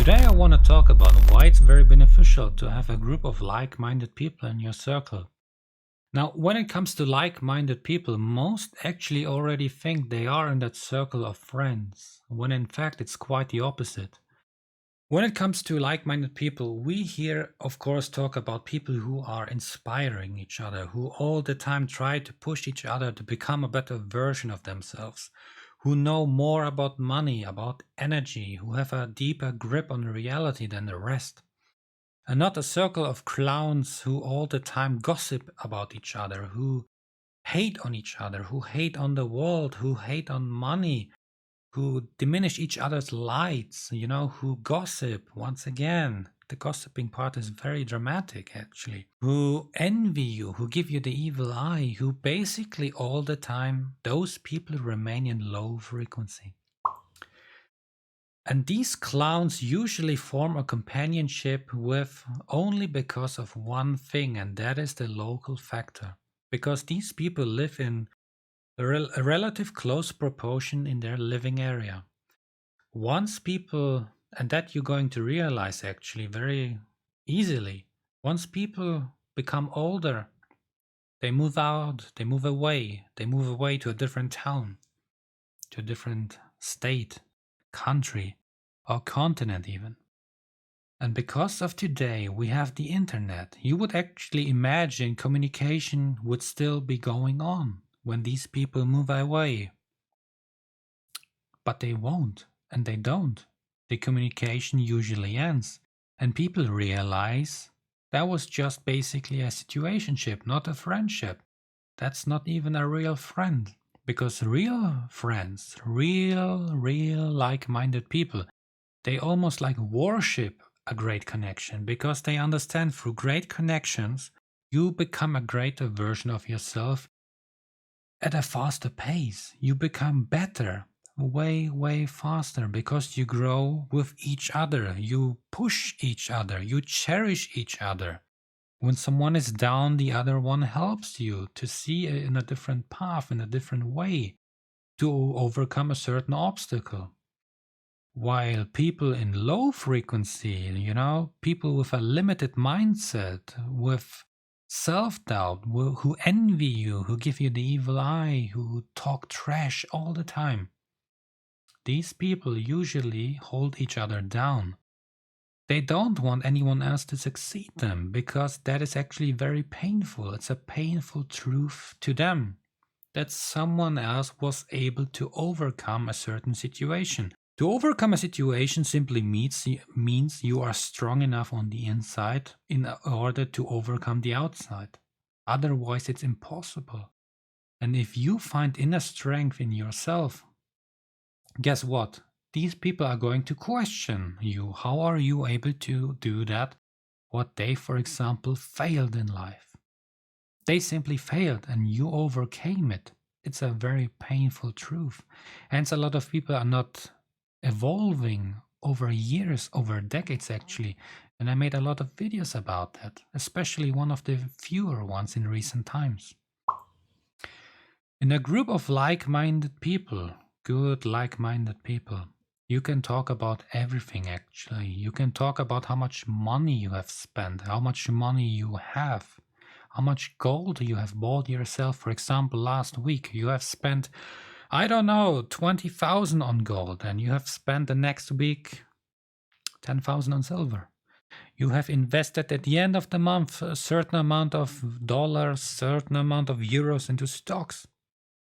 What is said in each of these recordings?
Today I want to talk about why it's very beneficial to have a group of like-minded people in your circle. Now, when it comes to like-minded people, most actually already think they are in that circle of friends, when in fact it's quite the opposite. When it comes to like-minded people, we here, of course, talk about people who are inspiring each other, who all the time try to push each other to become a better version of themselves, who know more about money, about energy, who have a deeper grip on reality than the rest. And not a circle of clowns who all the time gossip about each other, who hate on each other, who hate on the world, who hate on money, who diminish each other's lights, who gossip. Once again, the gossiping part is very dramatic actually. Who envy you, who give you the evil eye, who basically all the time, those people remain in low frequency. And these clowns usually form a companionship with only because of one thing, and that is the local factor. Because these people live in a relative close proportion in their living area. Once people, and that you're going to realize actually very easily, once people become older, they move out, they move away to a different town, to a different state, country, or continent even. And because of today we have the internet, you would actually imagine communication would still be going on when these people move away. But they won't, and they don't. The communication usually ends, and people realize that was just basically a situationship, not a friendship. That's not even a real friend. Because real friends, real like-minded people, they almost like worship a great connection because they understand through great connections you become a greater version of yourself at a faster pace. You become better, way faster because you grow with each other. You push each other. You cherish each other. When someone is down, the other one helps you to see it in a different path, in a different way, to overcome a certain obstacle. While people in low frequency, people with a limited mindset, with self-doubt, who envy you, who give you the evil eye, who talk trash all the time, these people usually hold each other down. They don't want anyone else to succeed them because that is actually very painful. It's a painful truth to them that someone else was able to overcome a certain situation. To overcome a situation simply means you are strong enough on the inside in order to overcome the outside. Otherwise, it's impossible. And if you find inner strength in yourself, guess what? These people are going to question you. How are you able to do that? What they, for example, failed in life. They simply failed and you overcame it. It's a very painful truth. Hence, a lot of people are not evolving over years, over decades actually. And I made a lot of videos about that, especially one of the fewer ones in recent times. In a group of like-minded people, good like-minded people, you can talk about everything actually. You can talk about how much money you have spent, how much money you have, how much gold you have bought yourself. For example, last week you have spent, I don't know, 20,000 on gold, and you have spent the next week 10,000 on silver. You have invested at the end of the month a certain amount of dollars, certain amount of euros into stocks.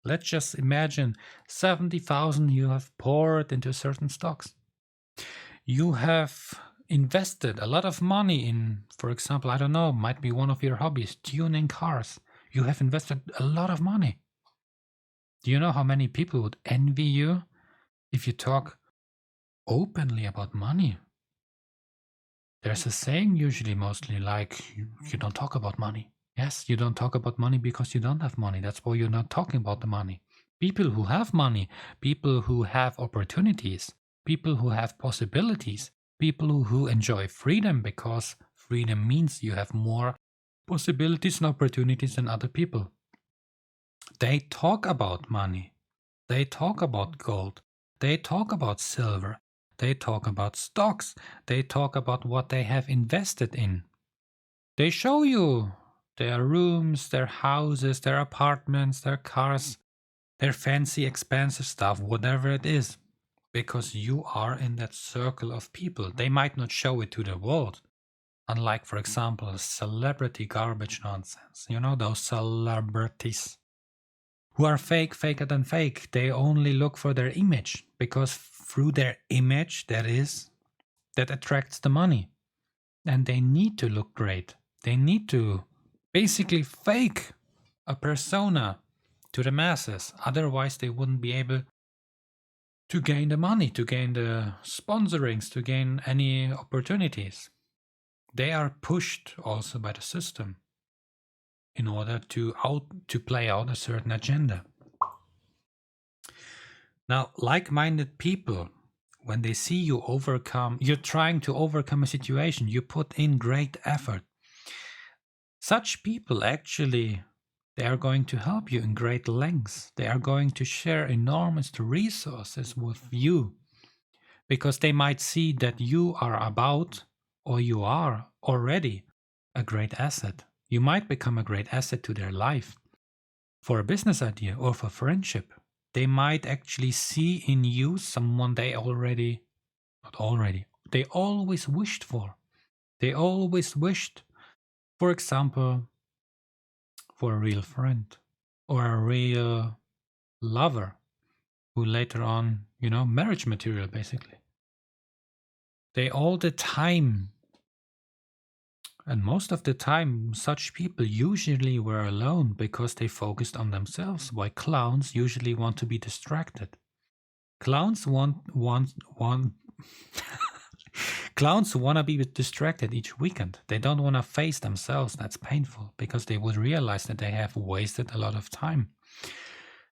Let's just imagine 70,000 you have poured into certain stocks. You have invested a lot of money in, for example, I don't know, might be one of your hobbies, tuning cars. You have invested a lot of money. Do you know how many people would envy you if you talk openly about money? There's a saying usually mostly like, you don't talk about money. Yes, you don't talk about money because you don't have money. That's why you're not talking about the money. People who have money, people who have opportunities, people who have possibilities, people who enjoy freedom because freedom means you have more possibilities and opportunities than other people. They talk about money. They talk about gold. They talk about silver. They talk about stocks. They talk about what they have invested in. They show you their rooms, their houses, their apartments, their cars, their fancy, expensive stuff, whatever it is. Because you are in that circle of people. They might not show it to the world. Unlike, for example, celebrity garbage nonsense. You know, those celebrities who are fake, faker than fake. They only look for their image because through their image, that attracts the money. And they need to look great. They need to basically fake a persona to the masses. Otherwise, they wouldn't be able to gain the money, to gain the sponsorings, to gain any opportunities. They are pushed also by the system in order to play out a certain agenda. Now, like-minded people, when they see you're trying to overcome a situation, you put in great effort. Such people actually, they are going to help you in great lengths. They are going to share enormous resources with you because they might see that you are about, or you are already, a great asset. You might become a great asset to their life for a business idea or for friendship. They might actually see in you someone they always wished for. They always wished, for example, for a real friend or a real lover who later on, marriage material basically. They all the time, and most of the time, such people usually were alone because they focused on themselves, while clowns usually want to be distracted. Clowns want Clowns want to be distracted each weekend. They don't want to face themselves. That's painful because they would realize that they have wasted a lot of time.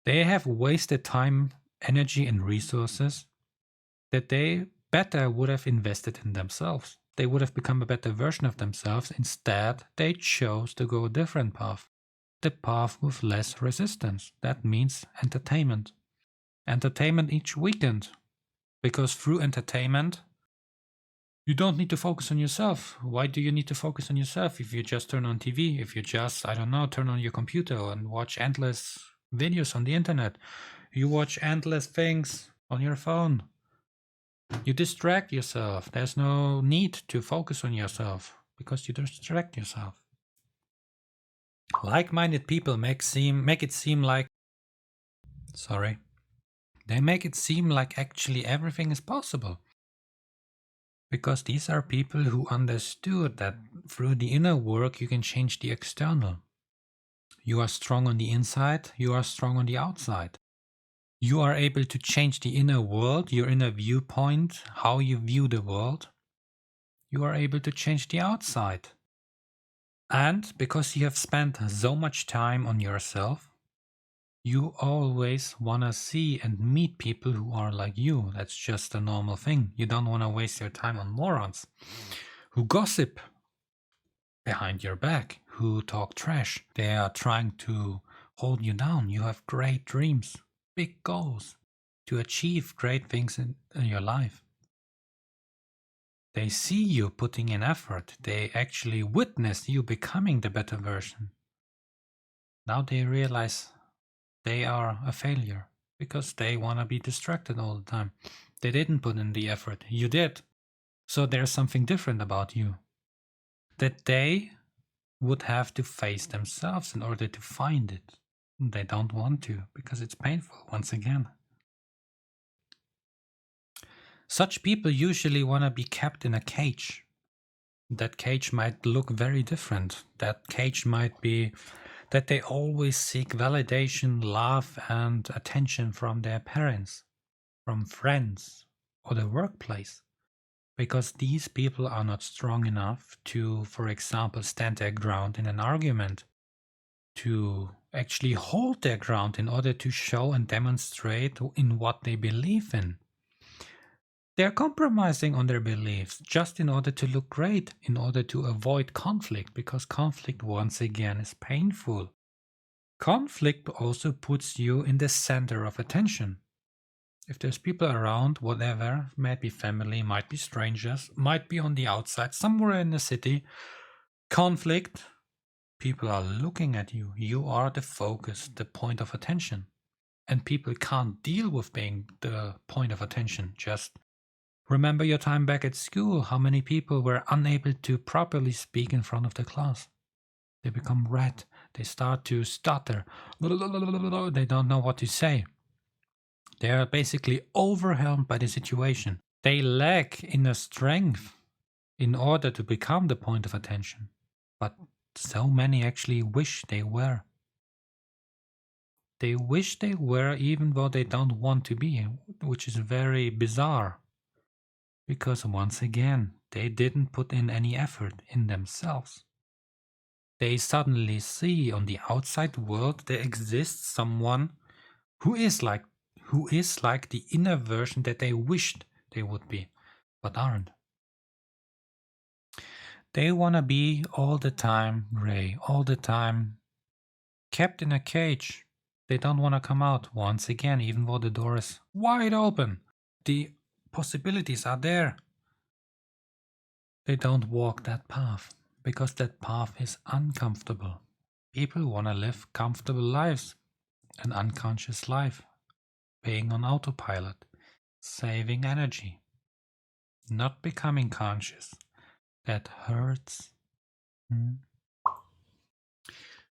They have wasted time, energy, and resources that they better would have invested in themselves. They would have become a better version of themselves. Instead, they chose to go a different path. The path with less resistance. That means entertainment. Entertainment each weekend. Because through entertainment, you don't need to focus on yourself. Why do you need to focus on yourself if you just turn on TV? If you just, turn on your computer and watch endless videos on the internet? You watch endless things on your phone. You distract yourself. There's no need to focus on yourself because you distract yourself. Like-minded people make it seem like actually everything is possible. Because these are people who understood that through the inner work you can change the external. You are strong on the inside, you are strong on the outside. You are able to change the inner world, your inner viewpoint, how you view the world. You are able to change the outside. And because you have spent so much time on yourself, you always want to see and meet people who are like you. That's just a normal thing. You don't want to waste your time on morons who gossip behind your back, who talk trash. They are trying to hold you down. You have great dreams, big goals to achieve great things in your life. They see you putting in effort. They actually witness you becoming the better version. Now they realize they are a failure because they want to be distracted all the time. They didn't put in the effort. You did. So there's something different about you that they would have to face themselves in order to find it. They don't want to because it's painful once again. Such people usually want to be kept in a cage. That cage might look very different. That cage might be that they always seek validation, love, and attention from their parents, from friends, or the workplace. Because these people are not strong enough to, for example, stand their ground in an argument, to actually hold their ground in order to show and demonstrate in what they believe in. They're compromising on their beliefs just in order to look great, in order to avoid conflict, because conflict once again is painful. Conflict also puts you in the center of attention. If there's people around, whatever, might be family, might be strangers, might be on the outside, somewhere in the city, conflict, people are looking at you. You are the focus, the point of attention. And people can't deal with being the point of attention. Just remember your time back at school, how many people were unable to properly speak in front of the class. They become red. They start to stutter. They don't know what to say. They are basically overwhelmed by the situation. They lack inner strength in order to become the point of attention. But so many actually wish they were. They wish they were even though they don't want to be, which is very bizarre. Because once again, they didn't put in any effort in themselves. They suddenly see on the outside world there exists someone who is like the inner version that they wished they would be, but aren't. They want to be all the time gray, all the time kept in a cage. They don't want to come out once again, even though the door is wide open. The possibilities are there. They don't walk that path because that path is uncomfortable. People want to live comfortable lives, an unconscious life, being on autopilot, saving energy, not becoming conscious. That hurts.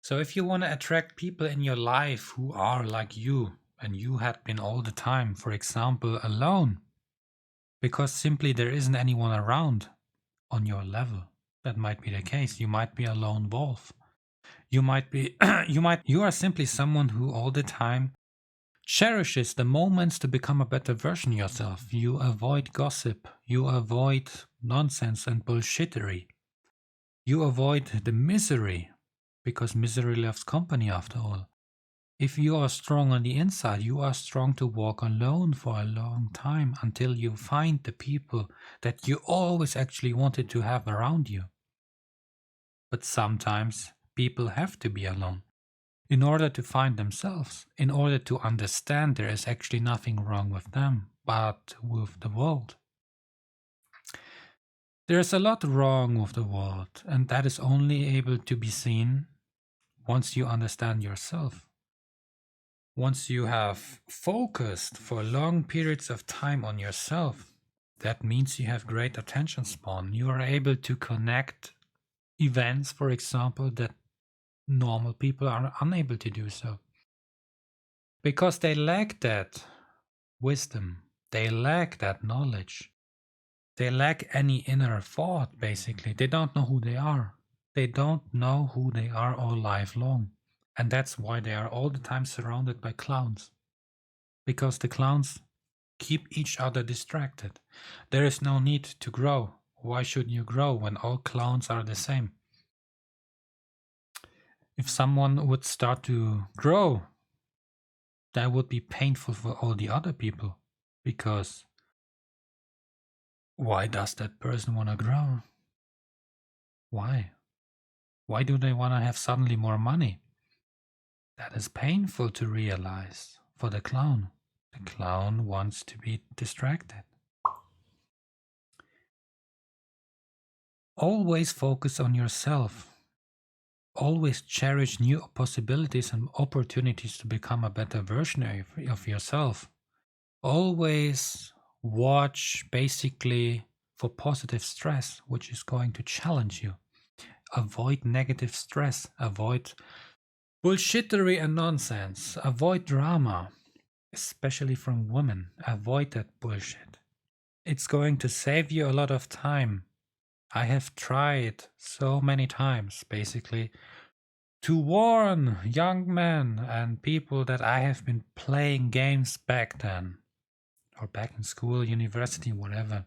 So if you want to attract people in your life who are like you, and you had been all the time, for example, alone, because simply there isn't anyone around on your level, that might be the case. You might be a lone wolf. You might be, you are simply someone who all the time cherishes the moments to become a better version of yourself. You avoid gossip. You avoid nonsense and bullshittery. You avoid the misery, because misery loves company after all. If you are strong on the inside, you are strong to walk alone for a long time until you find the people that you always actually wanted to have around you. But sometimes people have to be alone in order to find themselves, in order to understand there is actually nothing wrong with them, but with the world. There's a lot wrong with the world, and that is only able to be seen once you understand yourself. Once you have focused for long periods of time on yourself, that means you have great attention span. You are able to connect events, for example, that normal people are unable to do so. Because they lack that wisdom, they lack that knowledge, they lack any inner thought, basically. They don't know who they are. They don't know who they are all life long. And that's why they are all the time surrounded by clowns. Because the clowns keep each other distracted. There is no need to grow. Why should you grow when all clowns are the same? If someone would start to grow, that would be painful for all the other people. Because why does that person want to grow? Why? Why do they want to have suddenly more money? That is painful to realize for the clown. The clown wants to be distracted. Always focus on yourself. Always cherish new possibilities and opportunities to become a better version of yourself. Always watch basically for positive stress, which is going to challenge you. Avoid negative stress. Avoid bullshittery and nonsense. Avoid drama, especially from women. Avoid that bullshit. It's going to save you a lot of time. I have tried so many times, basically, to warn young men and people that I have been playing games back then, or back in school, university, whatever.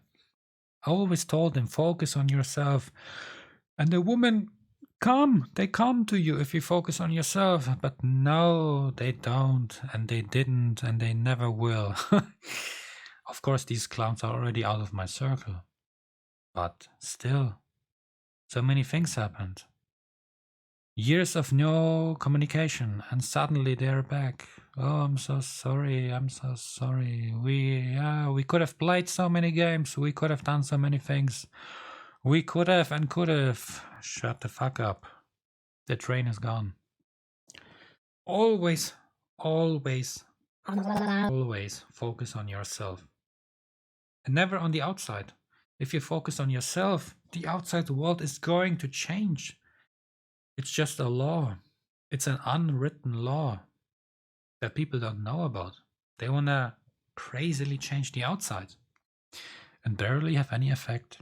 I always told them, focus on yourself. And the women they come to you if you focus on yourself. But no, they don't, and they didn't, and they never will. Of course, these clowns are already out of my circle. But still, so many things happened. Years of no communication, and suddenly they're back. Oh, I'm so sorry. I'm so sorry. We could have played so many games. We could have done so many things. We could have and could have. Shut the fuck up. The train is gone. Always, always, always focus on yourself. And never on the outside. If you focus on yourself, the outside world is going to change. It's just a law. It's an unwritten law that people don't know about. They want to crazily change the outside and barely have any effect,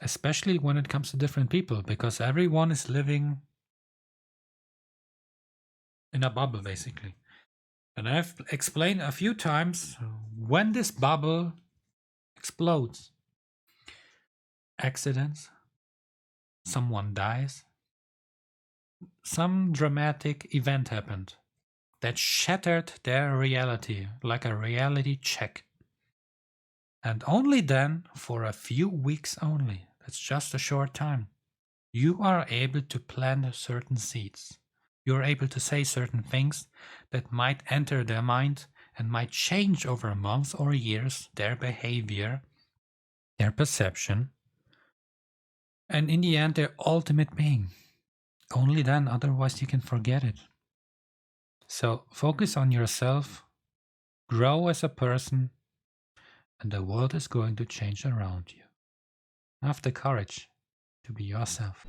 especially when it comes to different people, because everyone is living in a bubble, basically. And I've explained a few times when this bubble explodes. Accidents, someone dies, some dramatic event happened that shattered their reality, like a reality check. And only then, for a few weeks only, that's just a short time, you are able to plant certain seeds. You're able to say certain things that might enter their mind and might change over months or years their behavior, their perception, and in the end, their ultimate being. Only then, otherwise, you can forget it. So focus on yourself, grow as a person, and the world is going to change around you. Have the courage to be yourself.